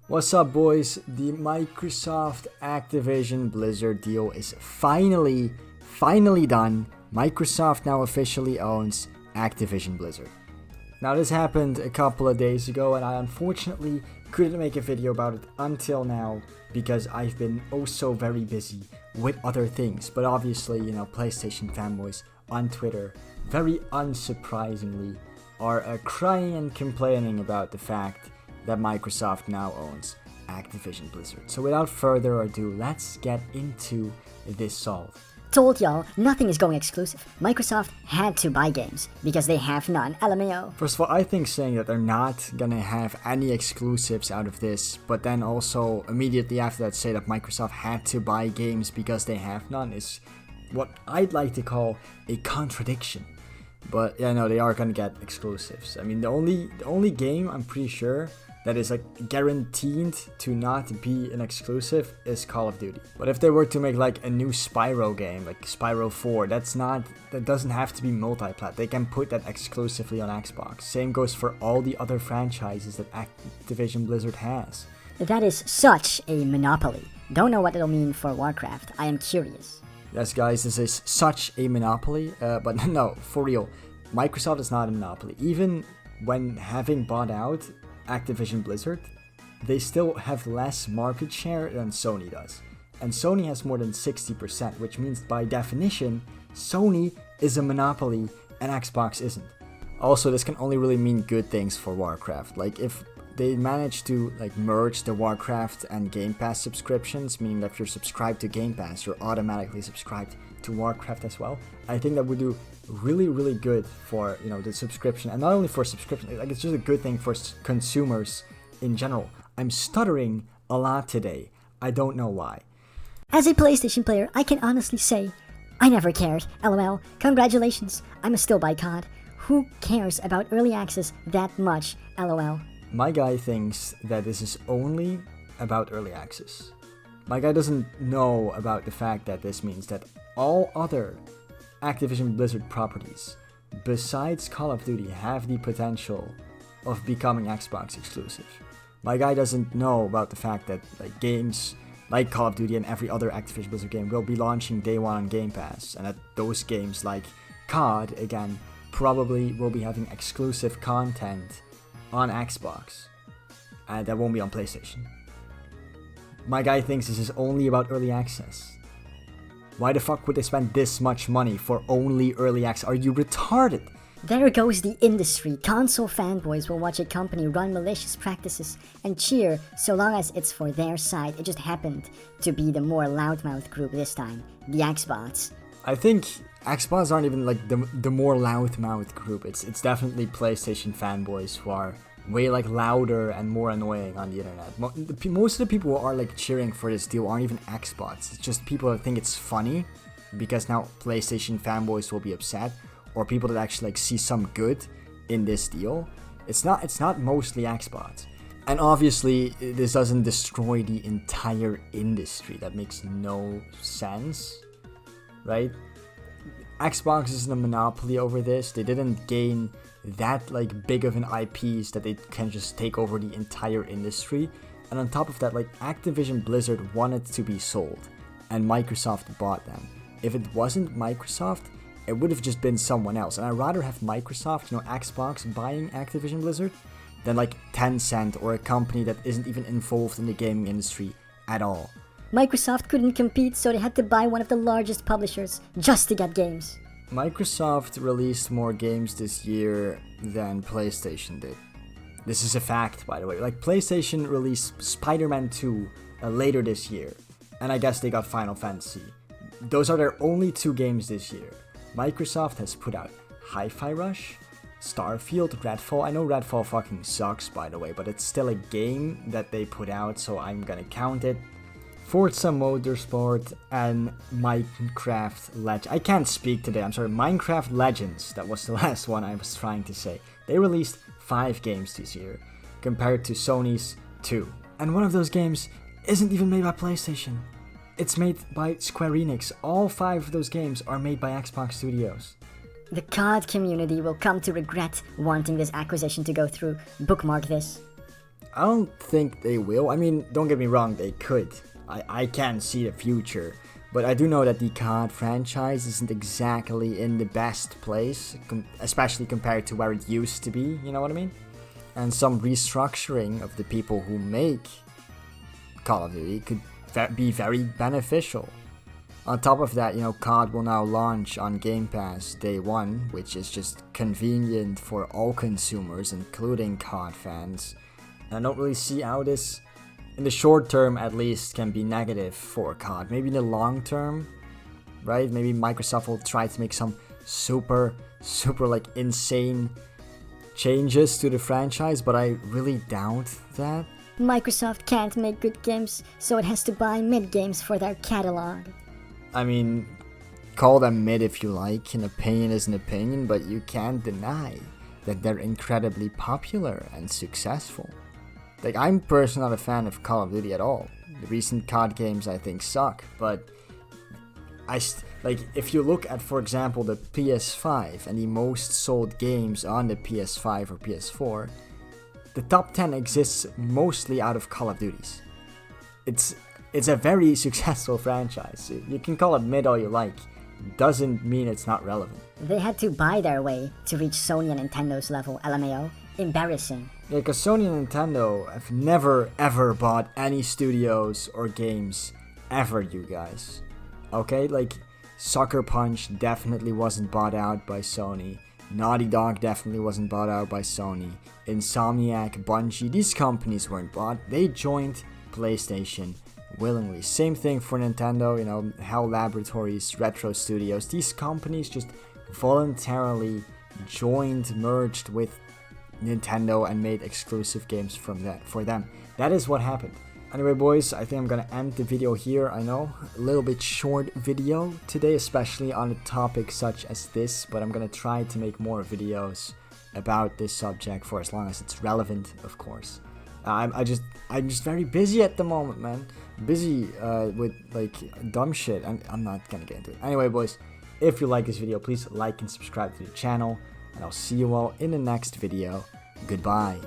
What's up, boys? The Microsoft Activision Blizzard deal is finally done. Microsoft now officially owns Activision Blizzard. Now, this happened a couple of days ago, and I unfortunately couldn't make a video about it until now because I've been oh so very busy with other things. But obviously, PlayStation fanboys on Twitter, very unsurprisingly, are crying and complaining about the fact that Microsoft now owns Activision Blizzard. So without further ado, let's get into this solve. Told y'all, nothing is going exclusive. Microsoft had to buy games, because they have none, LMAO. First of all, I think saying that they're not gonna have any exclusives out of this, but then also immediately after that say that Microsoft had to buy games because they have none is what I'd like to call a contradiction. But yeah, no, they are gonna get exclusives. I mean, the only game I'm pretty sure that is like guaranteed to not be an exclusive is Call of Duty. But if they were to make like a new Spyro game, like Spyro 4, that doesn't have to be multi-plat. They can put that exclusively on Xbox. Same goes for all the other franchises that Activision Blizzard has. That is such a monopoly. Don't know what it'll mean for Warcraft. I am curious. Yes, guys, this is such a monopoly. But no, for real, Microsoft is not a monopoly. Even when having bought out Activision Blizzard, they still have less market share than Sony does. And Sony has more than 60%, which means by definition, Sony is a monopoly and Xbox isn't. Also, this can only really mean good things for Warcraft. Like if they manage to merge the Warcraft and Game Pass subscriptions, meaning that if you're subscribed to Game Pass, you're automatically subscribed to Warcraft as well. I think that would do really good for the subscription, and not only for subscription, like it's just a good thing for consumers in general. I'm stuttering a lot today. I don't know why. As a PlayStation player, I can honestly say, I never cared. LOL. Congratulations. I'm still buy COD. Who cares about early access that much? LOL. My guy thinks that this is only about early access. My guy doesn't know about the fact that this means that all other Activision Blizzard properties besides Call of Duty have the potential of becoming Xbox exclusive. My guy doesn't know about the fact that games like Call of Duty and every other Activision Blizzard game will be launching day one on Game Pass, and that those games like COD, again, probably will be having exclusive content on Xbox, and that won't be on PlayStation. My guy thinks this is only about early access. Why the fuck would they spend this much money for only early access? Are you retarded? There goes the industry. Console fanboys will watch a company run malicious practices and cheer so long as it's for their side. It just happened to be the more loudmouth group this time, the Xbots. I think Xbots aren't even the more loudmouth group. It's definitely PlayStation fanboys who are way louder and more annoying on the internet. Most of the people who are cheering for this deal aren't even Xbots. It's just people that think it's funny because now PlayStation fanboys will be upset, or people that actually see some good in this deal. It's not mostly Xbots. And obviously this doesn't destroy the entire industry. That makes no sense, right? Xbox isn't a monopoly over this. They didn't gain that big of an IPs that they can just take over the entire industry. And on top of that, Activision Blizzard wanted to be sold and Microsoft bought them. If it wasn't Microsoft, it would have just been someone else. And I'd rather have Microsoft, Xbox buying Activision Blizzard than Tencent or a company that isn't even involved in the gaming industry at all. Microsoft couldn't compete, so they had to buy one of the largest publishers just to get games. Microsoft released more games this year than PlayStation did. This is a fact, by the way. PlayStation released Spider-Man 2 later this year, and I guess they got Final Fantasy. Those are their only two games this year. Microsoft has put out Hi-Fi Rush, Starfield, Redfall. I know Redfall fucking sucks, by the way, but it's still a game that they put out, so I'm gonna count it. Forza Motorsport and Minecraft Legends. I can't speak today, I'm sorry. Minecraft Legends, that was the last one I was trying to say. They released 5 games this year, compared to Sony's 2. And one of those games isn't even made by PlayStation. It's made by Square Enix. All 5 of those games are made by Xbox Studios. The COD community will come to regret wanting this acquisition to go through. Bookmark this. I don't think they will. I mean, don't get me wrong, they could. I can see the future. But I do know that the COD franchise isn't exactly in the best place, especially compared to where it used to be, you know what I mean? And some restructuring of the people who make Call of Duty could be very beneficial. On top of that, COD will now launch on Game Pass day one, which is just convenient for all consumers, including COD fans. And I don't really see how this, in the short term at least, can be negative for COD. Maybe in the long term, right? Maybe Microsoft will try to make some super like insane changes to the franchise, but I really doubt that. Microsoft can't make good games, so it has to buy mid games for their catalog. I mean, call them mid if you like. An opinion is an opinion, but you can't deny that they're incredibly popular and successful. Like, I'm personally not a fan of Call of Duty at all. The recent COD games I think suck, but if you look at, for example, the PS5 and the most sold games on the PS5 or PS4, the top 10 exists mostly out of Call of Duties. It's a very successful franchise. You can call it mid all you like. Doesn't mean it's not relevant. They had to buy their way to reach Sony and Nintendo's level, LMAO. Embarrassing. Yeah, because Sony and Nintendo have never ever bought any studios or games ever, you guys. Okay, like Sucker Punch definitely wasn't bought out by Sony. Naughty Dog definitely wasn't bought out by Sony. Insomniac, Bungie, these companies weren't bought. They joined PlayStation willingly. Same thing for Nintendo, Hell Laboratories, Retro Studios. These companies just voluntarily merged with Nintendo and made exclusive games for them. That is what happened. Anyway, boys, I think I'm gonna end the video here. I know, a little bit short video today, especially on a topic such as this, but I'm gonna try to make more videos about this subject for as long as it's relevant, of course. I'm just very busy at the moment, man. Busy with like dumb shit. I'm not gonna get into it. Anyway, boys, if you like this video, please like and subscribe to the channel, and I'll see you all in the next video. Goodbye.